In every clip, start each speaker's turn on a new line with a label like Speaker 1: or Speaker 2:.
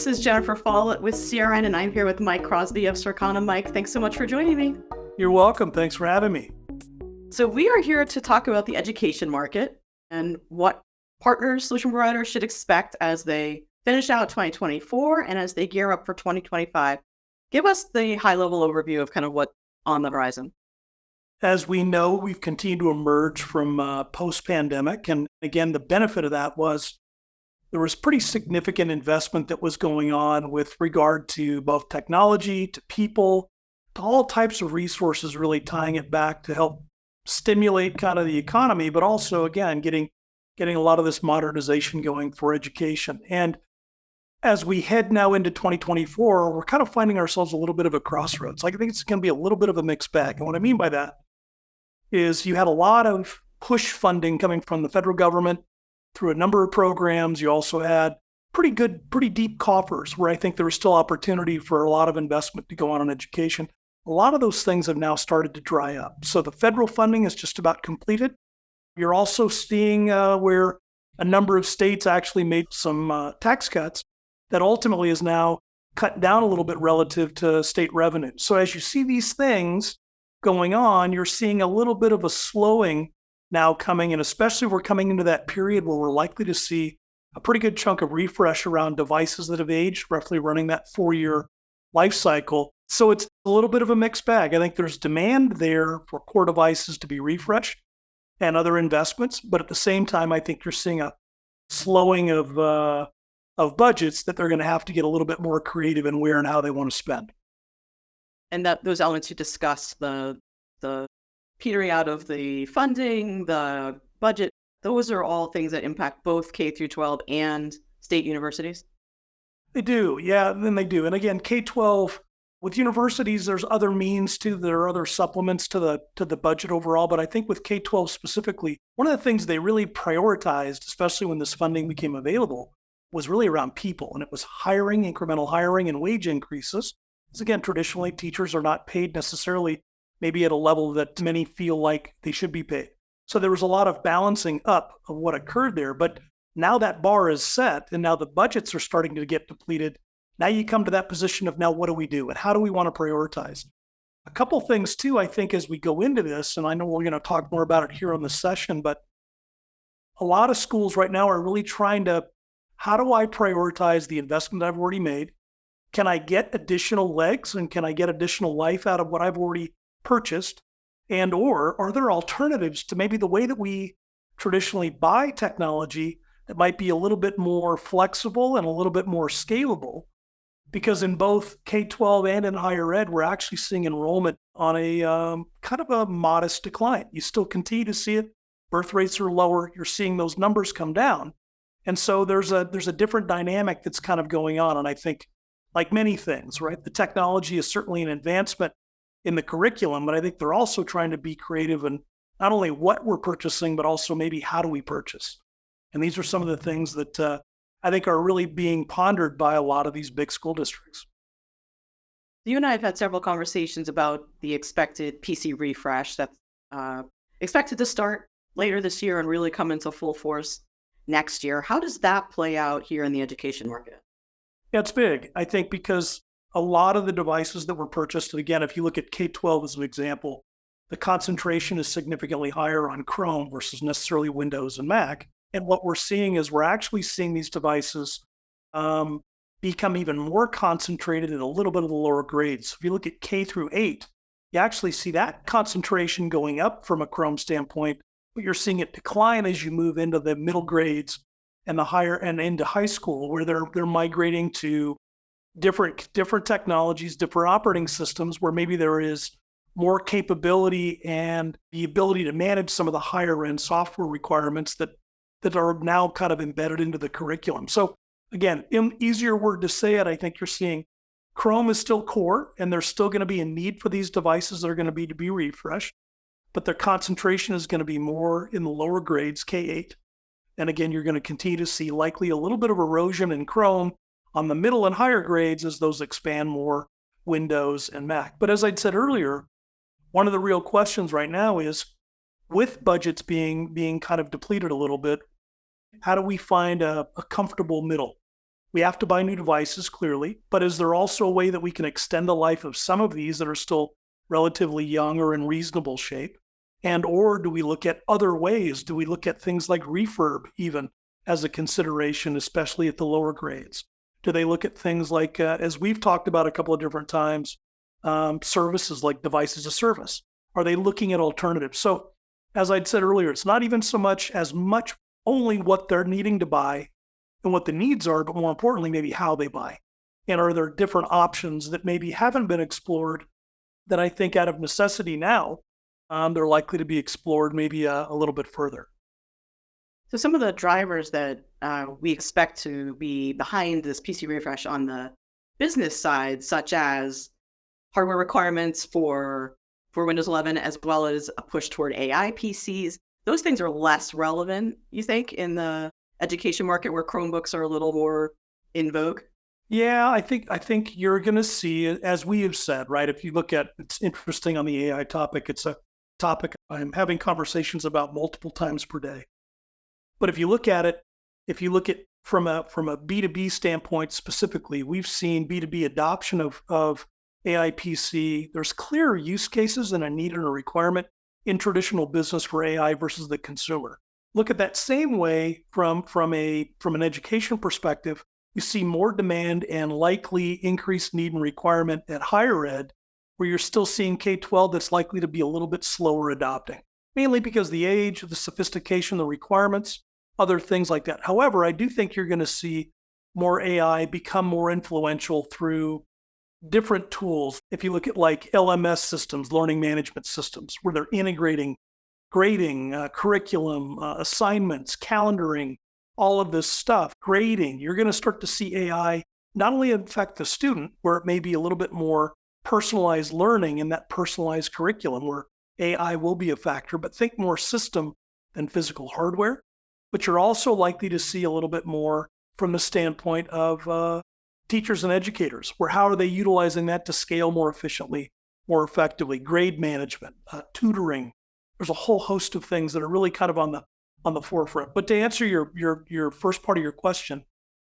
Speaker 1: This is Jennifer Follett with CRN, and I'm here with Mike Crosby of Circana. Mike, thanks so much for joining me.
Speaker 2: You're welcome. Thanks for having me.
Speaker 1: So we are here to talk about the education market and what partners, solution providers should expect as they finish out 2024 and as they gear up for 2025. Give us the high-level overview of kind of what's on the horizon.
Speaker 2: As we know, we've continued to emerge from post-pandemic. And again, the benefit of that was there was pretty significant investment that was going on with regard to both technology, to people, to all types of resources, really tying it back to help stimulate kind of the economy, but also, again, getting a lot of this modernization going for education. And as we head now into 2024, we're kind of finding ourselves a little bit of a crossroads. Like, I think it's going to be a little bit of a mixed bag. And what I mean by that is you had a lot of push funding coming from the federal government through a number of programs. You also had pretty deep coffers where I think there was still opportunity for a lot of investment to go on in education. A lot of those things have now started to dry up. So the federal funding is just about completed. You're also seeing where a number of states actually made some tax cuts that ultimately is now cut down a little bit relative to state revenue. So as you see these things going on, you're seeing a little bit of a slowing now coming, and especially we're coming into that period where we're likely to see a pretty good chunk of refresh around devices that have aged, roughly running that 4-year life cycle. So it's a little bit of a mixed bag. I think there's demand there for core devices to be refreshed and other investments, but at the same time, I think you're seeing a slowing of budgets that they're going to have to get a little bit more creative in where and how they want to spend.
Speaker 1: And that those elements you discussed, the petering out of the funding, the budget, those are all things that impact both K through 12 and state universities?
Speaker 2: They do, yeah, then they do. And again, K-12, with universities, there's other means too. There are other supplements to the budget overall. But I think with K-12 specifically, one of the things they really prioritized, especially when this funding became available, was really around people. And it was hiring, incremental hiring, and wage increases. Because again, traditionally, teachers are not paid necessarily maybe at a level that many feel like they should be paid. So there was a lot of balancing up of what occurred there. But now that bar is set and now the budgets are starting to get depleted. Now you come to that position of now what do we do and how do we want to prioritize? A couple things too, I think, as we go into this, and I know we're going to talk more about it here on the session, but a lot of schools right now are really trying to, how do I prioritize the investment I've already made? Can I get additional legs and can I get additional life out of what I've already purchased? And or are there alternatives to maybe the way that we traditionally buy technology that might be a little bit more flexible and a little bit more scalable? Because in both K-12 and in higher ed, we're actually seeing enrollment on a kind of a modest decline. You still continue to see it. Birth rates are lower. You're seeing those numbers come down. And so there's a different dynamic that's kind of going on. And I think, like many things, right, the technology is certainly an advancement in the curriculum, but I think they're also trying to be creative in not only what we're purchasing, but also maybe how do we purchase. And these are some of the things that I think are really being pondered by a lot of these big school districts.
Speaker 1: You and I have had several conversations about the expected PC refresh that's expected to start later this year and really come into full force next year. How does that play out here in the education market?
Speaker 2: Yeah, it's big, I think, because a lot of the devices that were purchased, and again, if you look at K-12 as an example, the concentration is significantly higher on Chrome versus necessarily Windows and Mac. And what we're seeing is we're actually seeing these devices become even more concentrated in a little bit of the lower grades. So if you look at K through 8, you actually see that concentration going up from a Chrome standpoint, but you're seeing it decline as you move into the middle grades and the higher and into high school, where they're migrating to different technologies, different operating systems, where maybe there is more capability and the ability to manage some of the higher end software requirements that are now kind of embedded into the curriculum. So again, easier word to say it, I think you're seeing Chrome is still core, and there's still going to be a need for these devices that are going to be refreshed, but their concentration is going to be more in the lower grades, K-8. And again, you're going to continue to see likely a little bit of erosion in Chrome on the middle and higher grades as those expand more Windows and Mac. But as I'd said earlier, one of the real questions right now is, with budgets being kind of depleted a little bit, how do we find a comfortable middle? We have to buy new devices, clearly, but is there also a way that we can extend the life of some of these that are still relatively young or in reasonable shape? And or do we look at other ways? Do we look at things like refurb even as a consideration, especially at the lower grades? Do they look at things like, as we've talked about a couple of different times, services like device as a service? Are they looking at alternatives? So, as I'd said earlier, it's not even so much as much only what they're needing to buy and what the needs are, but more importantly, maybe how they buy. And are there different options that maybe haven't been explored that I think out of necessity now, they're likely to be explored maybe a little bit further.
Speaker 1: So some of the drivers that we expect to be behind this PC refresh on the business side, such as hardware requirements for Windows 11, as well as a push toward AI PCs, those things are less relevant, you think, in the education market where Chromebooks are a little more in vogue?
Speaker 2: Yeah, I think you're going to see, as we have said, right? If you look at, it's interesting on the AI topic. It's a topic I'm having conversations about multiple times per day. But if you look at it, if you look at from a B2B standpoint specifically, we've seen B2B adoption of AI PC. There's clear use cases and a need and a requirement in traditional business for AI versus the consumer. Look at that same way from an education perspective. You see more demand and likely increased need and requirement at higher ed, where you're still seeing K-12 that's likely to be a little bit slower adopting, mainly because the age, the sophistication, the requirements, other things like that. However, I do think you're going to see more AI become more influential through different tools. If you look at like LMS systems, learning management systems, where they're integrating grading, curriculum, assignments, calendaring, all of this stuff, grading, you're going to start to see AI not only affect the student, where it may be a little bit more personalized learning in that personalized curriculum where AI will be a factor, but think more system than physical hardware. But you're also likely to see a little bit more from the standpoint of teachers and educators, where how are they utilizing that to scale more efficiently, more effectively, grade management, tutoring. There's a whole host of things that are really kind of on the forefront. But to answer your first part of your question,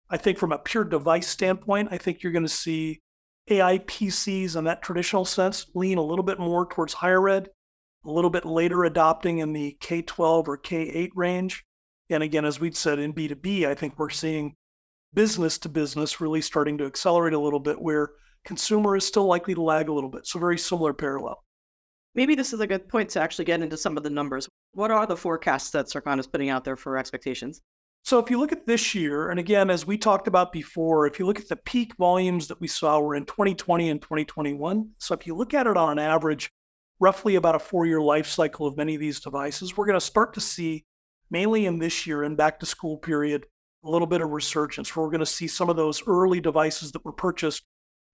Speaker 2: I think from a pure device standpoint, I think you're going to see AI PCs in that traditional sense lean a little bit more towards higher ed, a little bit later adopting in the K-12 or K-8 range. And again, as we'd said in B2B, I think we're seeing business to business really starting to accelerate a little bit, where consumer is still likely to lag a little bit. So very similar parallel.
Speaker 1: Maybe this is a good point to actually get into some of the numbers. What are the forecasts that Circana is putting out there for expectations?
Speaker 2: So if you look at this year, and again, as we talked about before, if you look at the peak volumes that we saw were in 2020 and 2021. So if you look at it on an average, roughly about a 4-year life cycle of many of these devices, we're going to start to see, mainly in this year and back to school period, a little bit of resurgence, where we're going to see some of those early devices that were purchased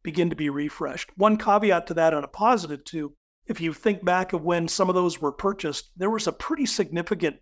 Speaker 2: begin to be refreshed. One caveat to that, and a positive too, if you think back of when some of those were purchased, there was a pretty significant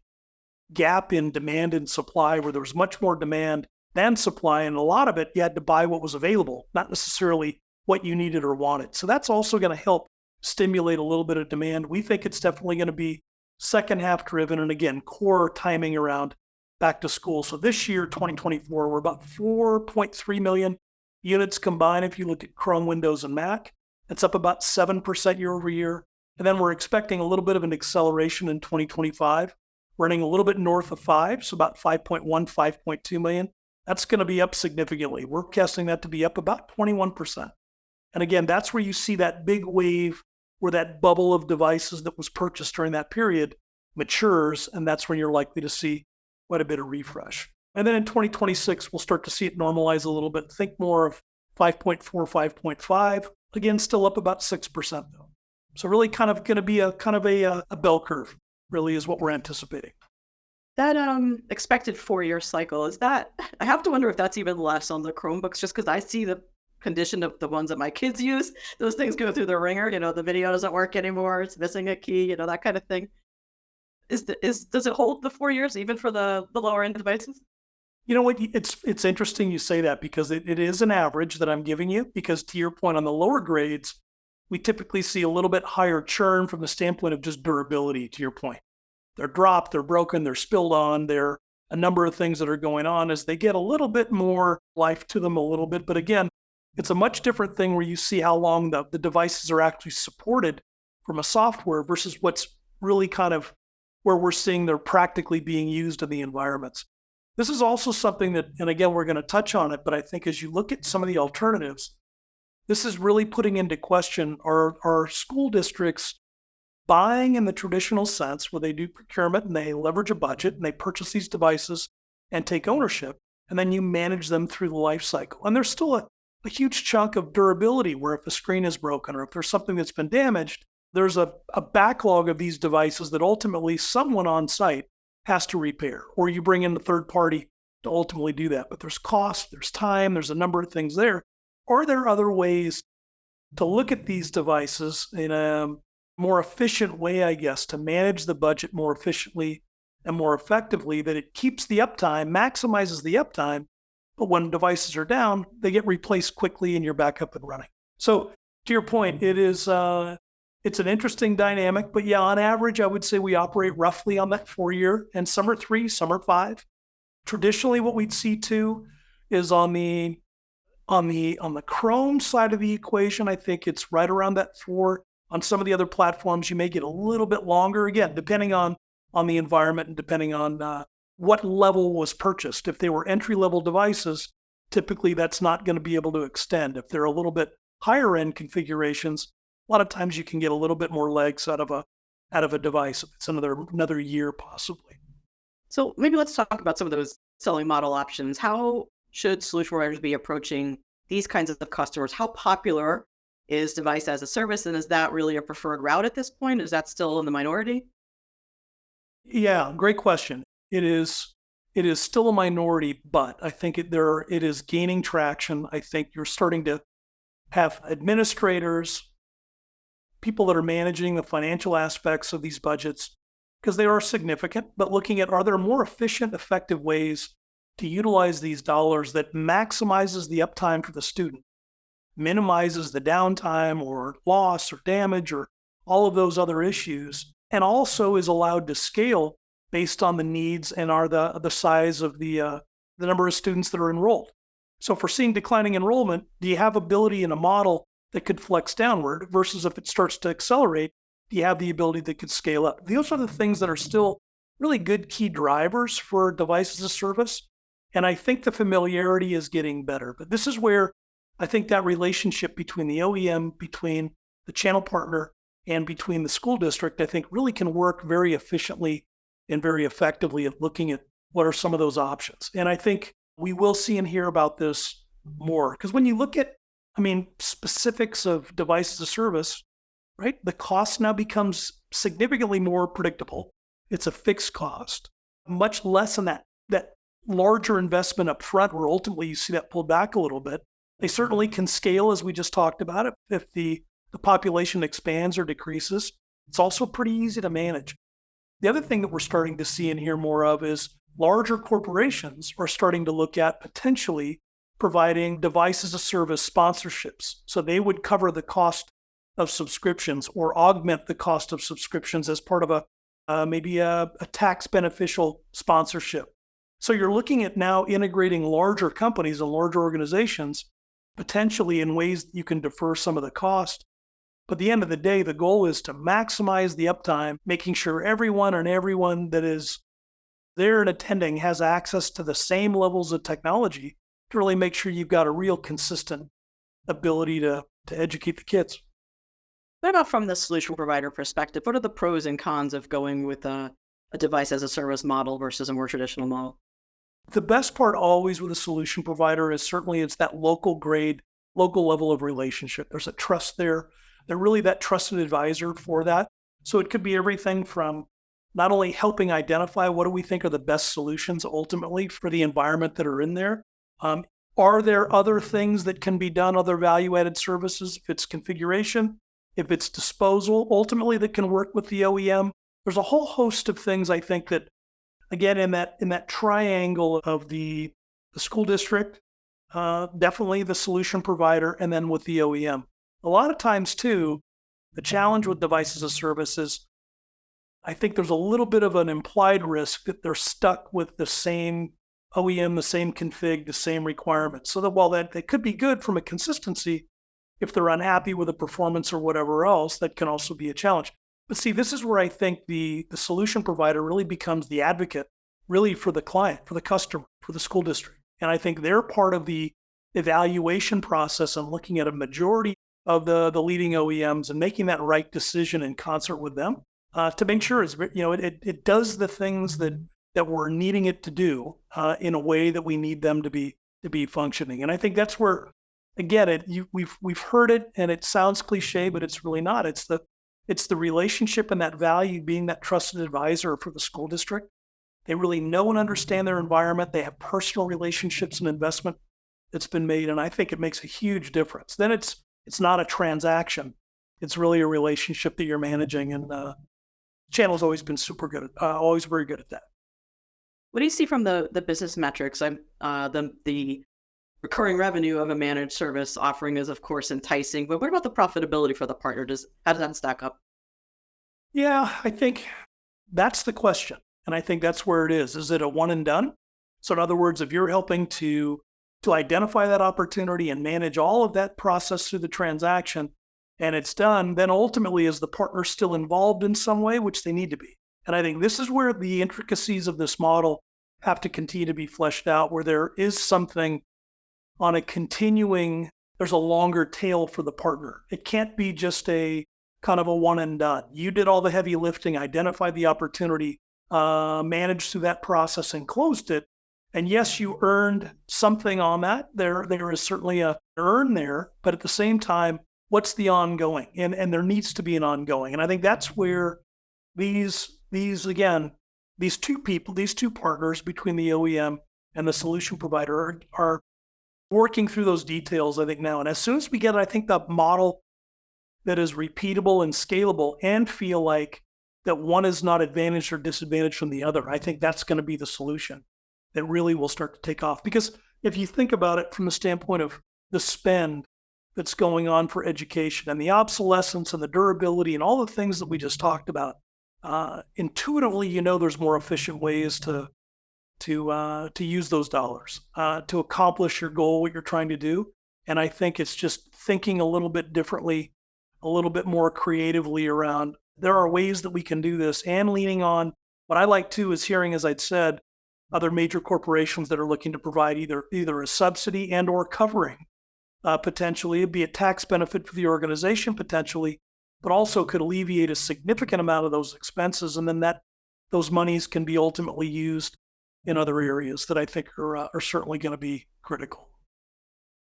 Speaker 2: gap in demand and supply, where there was much more demand than supply. And a lot of it, you had to buy what was available, not necessarily what you needed or wanted. So that's also going to help stimulate a little bit of demand. We think it's definitely going to be second half driven. And again, core timing around back to school. So this year, 2024, we're about 4.3 million units combined. If you look at Chrome, Windows, and Mac, it's up about 7% year over year. And then we're expecting a little bit of an acceleration in 2025, running a little bit north of 5, so about 5.1, 5.2 million. That's going to be up significantly. We're forecasting that to be up about 21%. And again, that's where you see that big wave, where that bubble of devices that was purchased during that period matures, and that's when you're likely to see quite a bit of refresh. And then in 2026, we'll start to see it normalize a little bit. Think more of 5.4, 5.5. Again, still up about 6% though. So really kind of going to be a bell curve, really is what we're anticipating.
Speaker 1: That expected 4-year cycle, is that, I have to wonder if that's even less on the Chromebooks, just because I see the condition of the ones that my kids use. Those things go through the ringer, the video doesn't work anymore, it's missing a key, that kind of thing. Does it hold the 4 years even for the lower end devices?
Speaker 2: You know what? It's interesting you say that, because it is an average that I'm giving you, because to your point, on the lower grades, we typically see a little bit higher churn from the standpoint of just durability, to your point. They're dropped, they're broken, they're spilled on, they're a number of things that are going on as they get a little bit more life to them a little bit. But again, it's a much different thing where you see how long the devices are actually supported from a software versus what's really kind of where we're seeing they're practically being used in the environments. This is also something that, and again, we're going to touch on it, but I think as you look at some of the alternatives, this is really putting into question, are school districts buying in the traditional sense where they do procurement and they leverage a budget and they purchase these devices and take ownership, and then you manage them through the life cycle. And there's still a huge chunk of durability where if a screen is broken or if there's something that's been damaged, there's a backlog of these devices that ultimately someone on site has to repair, or you bring in a third party to ultimately do that. But there's cost, there's time, there's a number of things there. Are there other ways to look at these devices in a more efficient way, I guess, to manage the budget more efficiently and more effectively, that it keeps the uptime, maximizes the uptime, but when devices are down, they get replaced quickly and you're back up and running. So to your point, it's an interesting dynamic, but yeah, on average, I would say we operate roughly on that 4-year, and some are 3, some are 5. Traditionally, what we'd see too is on the Chrome side of the equation, I think it's right around that 4. On some of the other platforms, you may get a little bit longer, again, depending on the environment and depending on what level was purchased. If they were entry-level devices, typically that's not going to be able to extend. If they're a little bit higher-end configurations, a lot of times you can get a little bit more legs out of a device. It's another year possibly.
Speaker 1: So maybe let's talk about some of those selling model options. How should solution providers be approaching these kinds of customers? How popular is device as a service, and is that really a preferred route at this point? Is that still in the minority?
Speaker 2: Yeah, great question. It is still a minority, but I think it is gaining traction. I think you're starting to have administrators, people that are managing the financial aspects of these budgets, because they are significant, but looking at, are there more efficient, effective ways to utilize these dollars that maximizes the uptime for the student, minimizes the downtime or loss or damage or all of those other issues, and also is allowed to scale based on the needs and are the size of the number of students that are enrolled. So if we're seeing declining enrollment, do you have ability in a model that could flex downward versus if it starts to accelerate, do you have the ability that could scale up? Those are the things that are still really good key drivers for device as a service. And I think the familiarity is getting better. But this is where I think that relationship between the OEM, between the channel partner, and between the school district, I think really can work very efficiently and very effectively at looking at what are some of those options. And I think we will see and hear about this more. Because when you look at, specifics of device as a service, right? The cost now becomes significantly more predictable. It's a fixed cost, much less than that larger investment up front where ultimately you see that pulled back a little bit. They certainly can scale, as we just talked about it, if the population expands or decreases. It's also pretty easy to manage. The other thing that we're starting to see and hear more of is larger corporations are starting to look at potentially providing device as a service sponsorships. So they would cover the cost of subscriptions or augment the cost of subscriptions as part of maybe a tax beneficial sponsorship. So you're looking at now integrating larger companies and larger organizations potentially in ways that you can defer some of the cost. But at the end of the day, the goal is to maximize the uptime, making sure everyone that is there and attending has access to the same levels of technology to really make sure you've got a real consistent ability to educate the kids.
Speaker 1: What about from the solution provider perspective? What are the pros and cons of going with a device as a service model versus a more traditional model?
Speaker 2: The best part always with a solution provider is certainly it's that local grade, local level of relationship. There's a trust there. They're really that trusted advisor for that. So it could be everything from not only helping identify what do we think are the best solutions ultimately for the environment that are in there. Are there other things that can be done, other value-added services, if it's configuration, if it's disposal, ultimately that can work with the OEM? There's a whole host of things I think that, again, in that triangle of the school district, definitely the solution provider, and then with the OEM. A lot of times too, the challenge with device as a service is I think there's a little bit of an implied risk that they're stuck with the same OEM, the same config, the same requirements. So that while that could be good from a consistency, if they're unhappy with the performance or whatever else, that can also be a challenge. But see, this is where I think the solution provider really becomes the advocate, really for the client, for the customer, for the school district. And I think they're part of the evaluation process and looking at a majority of the leading OEMs and making that right decision in concert with them to make sure it does the things that we're needing it to do in a way that we need them to be functioning. And I think that's where, again, we've heard it and it sounds cliche, but it's really not. It's the relationship and that value being that trusted advisor for the school district. They really know and understand their environment. They have personal relationships and investment that's been made, and I think it makes a huge difference. Then it's not a transaction; it's really a relationship that you're managing, and Channel's always been super good, always very good at that.
Speaker 1: What do you see from the business metrics? The recurring revenue of a managed service offering is, of course, enticing, but what about the profitability for the partner? How does that stack up?
Speaker 2: Yeah, I think that's the question, and I think that's where it is. Is it a one and done? So, in other words, if you're helping to identify that opportunity and manage all of that process through the transaction, and it's done, then ultimately is the partner still involved in some way, which they need to be. And I think this is where the intricacies of this model have to continue to be fleshed out, where there is something on a continuing, there's a longer tail for the partner. It can't be just a kind of a one and done. You did all the heavy lifting, identified the opportunity, managed through that process and closed it. And yes, you earned something on that. There is certainly a earn there, but at the same time, what's the ongoing? And there needs to be an ongoing. And I think that's where these two partners between the OEM and the solution provider are working through those details, I think, now. And as soon as we get, I think, the model that is repeatable and scalable and feel like that one is not advantaged or disadvantaged from the other, I think that's going to be the solution that really will start to take off. Because if you think about it from the standpoint of the spend that's going on for education and the obsolescence and the durability and all the things that we just talked about, intuitively, there's more efficient ways to use those dollars to accomplish your goal, what you're trying to do. And I think it's just thinking a little bit differently, a little bit more creatively around there are ways that we can do this, and leaning on what I like too is hearing, as I'd said, other major corporations that are looking to provide either a subsidy and or covering potentially, it'd be a tax benefit for the organization potentially, but also could alleviate a significant amount of those expenses. And then those monies can be ultimately used in other areas that I think are certainly going to be critical.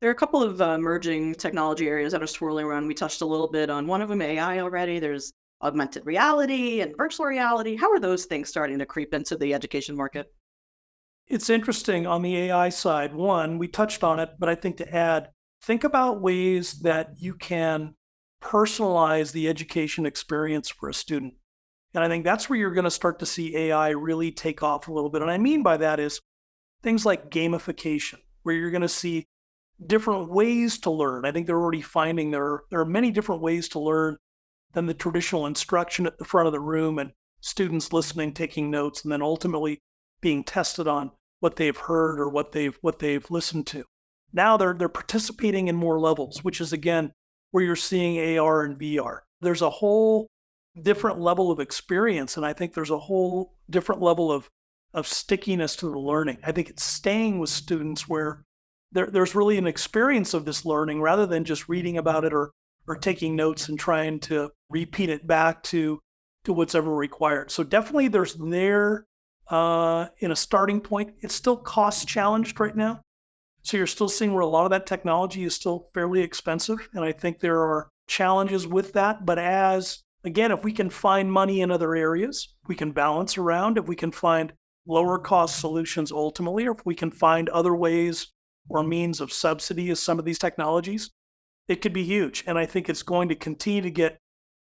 Speaker 1: There are a couple of emerging technology areas that are swirling around. We touched a little bit on one of them, AI already. There's augmented reality and virtual reality. How are those things starting to creep into the education market?
Speaker 2: It's interesting on the AI side. One, we touched on it, but I think to add, think about ways that you can personalize the education experience for a student. And I think that's where you're going to start to see AI really take off a little bit. And I mean by that is things like gamification, where you're going to see different ways to learn. I think they're already finding there are many different ways to learn than the traditional instruction at the front of the room and students listening, taking notes, and then ultimately being tested on what they've heard or what they've listened to. Now they're participating in more levels, which is again where you're seeing AR and VR. There's a whole different level of experience, and I think there's a whole different level of stickiness to the learning. I think it's staying with students where there's really an experience of this learning rather than just reading about it or taking notes and trying to repeat it back to what's ever required. So definitely there's there in a starting point. It's still cost challenged right now. So you're still seeing where a lot of that technology is still fairly expensive. And I think there are challenges with that. But if we can find money in other areas, we can balance around, if we can find lower cost solutions ultimately, or if we can find other ways or means of subsidy of some of these technologies, it could be huge. And I think it's going to continue to get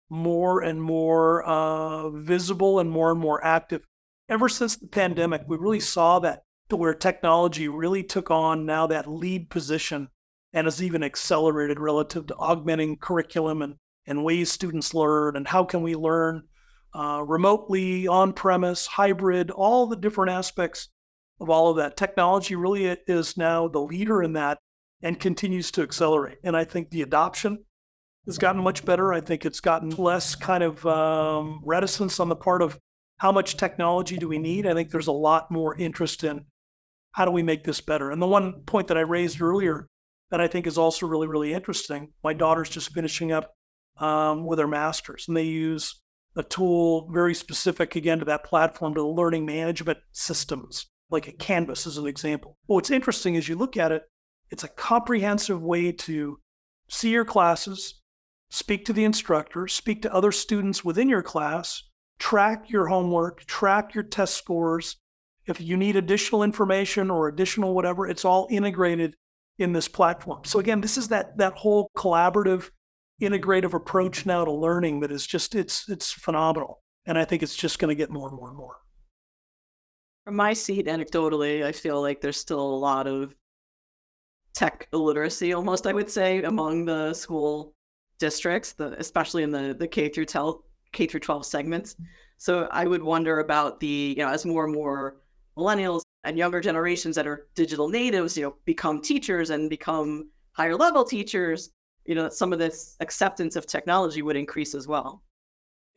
Speaker 2: more and more visible and more active. Ever since the pandemic, we really saw that to where technology really took on now that lead position and has even accelerated relative to augmenting curriculum and ways students learn and how can we learn remotely, on-premise, hybrid, all the different aspects of all of that. Technology really is now the leader in that and continues to accelerate. And I think the adoption has gotten much better. I think it's gotten less kind of reticence on the part of how much technology do we need. I think there's a lot more interest in how do we make this better. And the one point that I raised earlier that I think is also really, really interesting, my daughter's just finishing up with her master's, and they use a tool very specific, again, to that platform, to the learning management systems, like a Canvas as an example. Well, what's interesting is you look at it, it's a comprehensive way to see your classes, speak to the instructor, speak to other students within your class, track your homework, track your test scores. If you need additional information or additional whatever, it's all integrated in this platform. So again, this is that whole collaborative, integrative approach now to learning that is just, it's phenomenal. And I think it's just going to get more and more and more.
Speaker 1: From my seat, anecdotally, I feel like there's still a lot of tech illiteracy, almost, I would say, among the school districts, especially in the K through 12 segments. So I would wonder about as more and more millennials and younger generations that are digital natives, become teachers and become higher level teachers, some of this acceptance of technology would increase as well.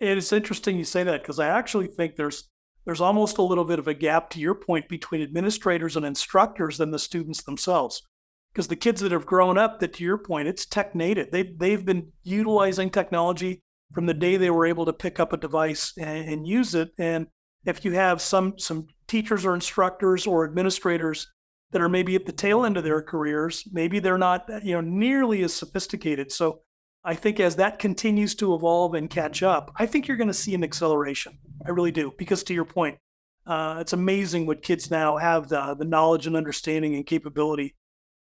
Speaker 2: It's interesting you say that, because I actually think there's almost a little bit of a gap, to your point, between administrators and instructors than the students themselves. Because the kids that have grown up, that to your point, it's tech native. They've been utilizing technology from the day they were able to pick up a device and use it. And if you have some teachers or instructors or administrators that are maybe at the tail end of their careers, maybe they're not nearly as sophisticated. So I think as that continues to evolve and catch up, I think you're going to see an acceleration. I really do. Because to your point, it's amazing what kids now have the knowledge and understanding and capability,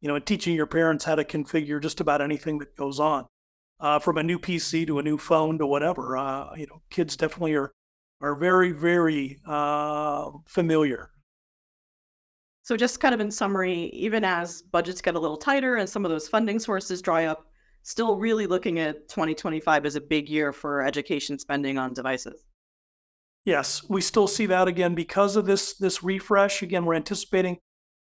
Speaker 2: and teaching your parents how to configure just about anything that goes on, from a new PC to a new phone to whatever. Kids definitely are very, very familiar.
Speaker 1: So just kind of in summary, even as budgets get a little tighter and some of those funding sources dry up, still really looking at 2025 as a big year for education spending on devices.
Speaker 2: Yes, we still see that again because of this refresh. Again, we're anticipating,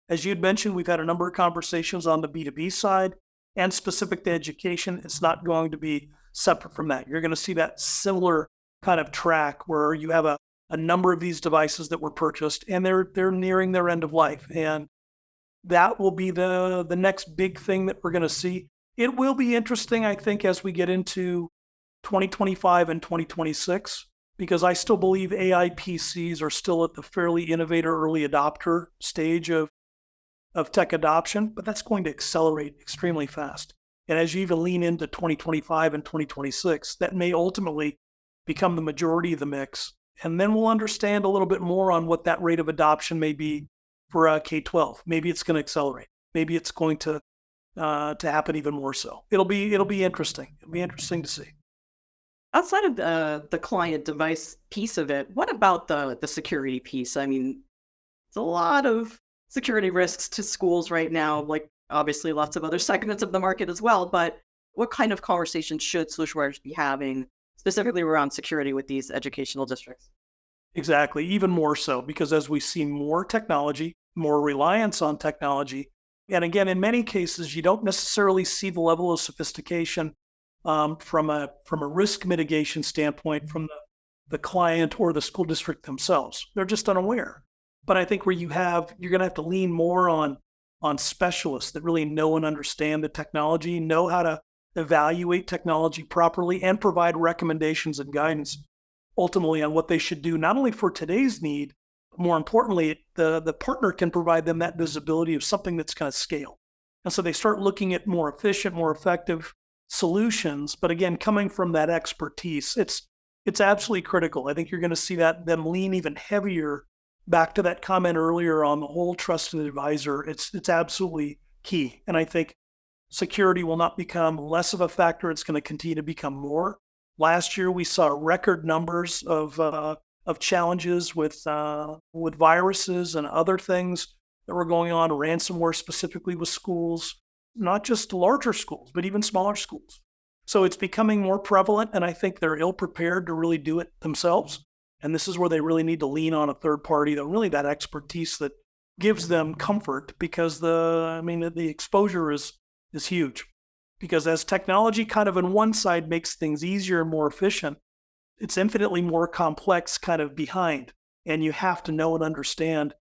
Speaker 2: as you'd mentioned, we've had a number of conversations on the B2B side and specific to education. It's not going to be separate from that. You're going to see that similar kind of track where you have a number of these devices that were purchased and they're nearing their end of life. And that will be the next big thing that we're going to see. It will be interesting, I think, as we get into 2025 and 2026, because I still believe AI PCs are still at the fairly innovator, early adopter stage of tech adoption, but that's going to accelerate extremely fast. And as you even lean into 2025 and 2026, that may ultimately become the majority of the mix. And then we'll understand a little bit more on what that rate of adoption may be for K-12. Maybe it's going to accelerate. Maybe it's going to happen even more so. It'll be interesting. It'll be interesting to see.
Speaker 1: Outside of the client device piece of it, what about the security piece? I mean, there's a lot of security risks to schools right now, like obviously lots of other segments of the market as well, but what kind of conversation should solution providers be having specifically around security with these educational districts?
Speaker 2: Exactly, even more so, because as we see more technology, more reliance on technology, and again, in many cases, you don't necessarily see the level of sophistication from a risk mitigation standpoint from the client or the school district themselves. They're just unaware. But I think you're going to have to lean more on specialists that really know and understand the technology, know how to evaluate technology properly, and provide recommendations and guidance ultimately on what they should do, not only for today's need, but more importantly, the partner can provide them that visibility of something that's going to scale. And so they start looking at more efficient, more effective solutions. But again, coming from that expertise, it's absolutely critical. I think you're going to see them lean even heavier back to that comment earlier on the whole trusted advisor. It's absolutely key. And I think security will not become less of a factor. It's going to continue to become more. Last year, we saw record numbers of challenges with viruses and other things that were going on, ransomware specifically with schools, not just larger schools, but even smaller schools. So it's becoming more prevalent, and I think they're ill prepared to really do it themselves. And this is where they really need to lean on a third party, though, really that expertise that gives them comfort, because the exposure is huge. Because as technology kind of on one side makes things easier and more efficient, it's infinitely more complex kind of behind. And you have to know and understand,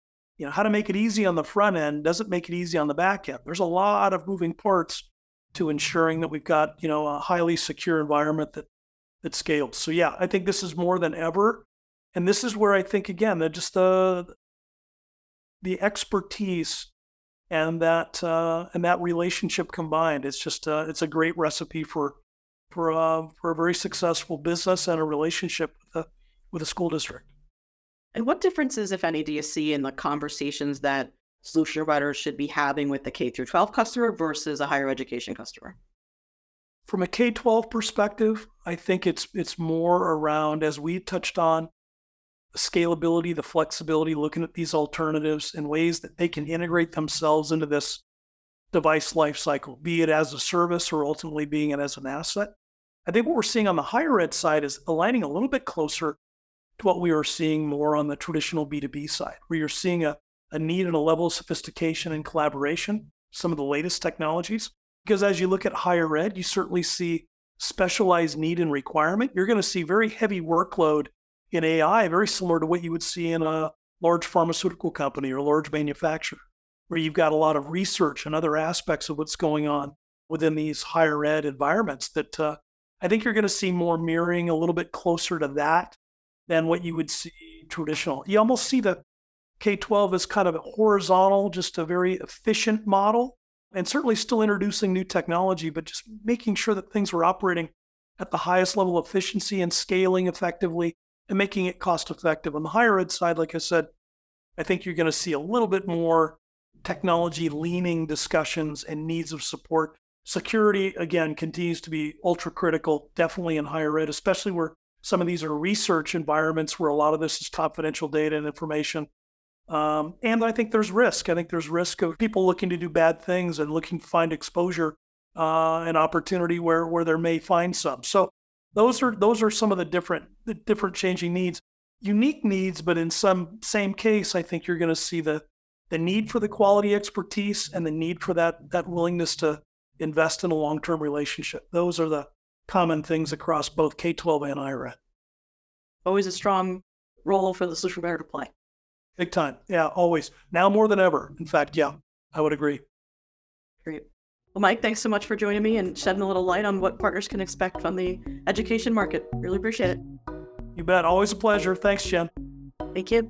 Speaker 2: how to make it easy on the front end doesn't make it easy on the back end. There's a lot of moving parts to ensuring that we've got, a highly secure environment that scales. So yeah, I think this is more than ever. And this is where I think, again, that just the expertise and that relationship combined, it's a great recipe for a very successful business and a relationship with a school district.
Speaker 1: And what differences, if any, do you see in the conversations that solution providers should be having with the K through 12 customer versus a higher education customer?
Speaker 2: From a K-12 perspective, I think it's more around, as we touched on, the scalability, the flexibility, looking at these alternatives in ways that they can integrate themselves into this device life cycle, be it as a service or ultimately being it as an asset. I think what we're seeing on the higher ed side is aligning a little bit closer to what we are seeing more on the traditional B2B side, where you're seeing a need and a level of sophistication and collaboration, some of the latest technologies. Because as you look at higher ed, you certainly see specialized need and requirement. You're going to see very heavy workload in AI, very similar to what you would see in a large pharmaceutical company or a large manufacturer, where you've got a lot of research and other aspects of what's going on within these higher ed environments that I think you're going to see more mirroring a little bit closer to that than what you would see traditional. You almost see the K-12 as kind of a horizontal, just a very efficient model, and certainly still introducing new technology, but just making sure that things are operating at the highest level of efficiency and scaling effectively and making it cost effective. On the higher ed side, like I said, I think you're going to see a little bit more technology leaning discussions and needs of support. Security, again, continues to be ultra critical, definitely in higher ed, especially where some of these are research environments where a lot of this is confidential data and information. And I think there's risk. I think there's risk of people looking to do bad things and looking to find exposure and opportunity where there may find some. So those are some of the different changing needs, unique needs, but in some same case, I think you're going to see the need for the quality expertise and the need for that willingness to invest in a long-term relationship. Those are the common things across both K-12 and higher ed.
Speaker 1: Always a strong role for the solution provider to play.
Speaker 2: Big time. Yeah, always. Now more than ever. In fact, yeah, I would agree.
Speaker 1: Great. Well, Mike, thanks so much for joining me and shedding a little light on what partners can expect from the education market. Really appreciate it.
Speaker 2: You bet. Always a pleasure. Thanks, Jen.
Speaker 1: Thank you.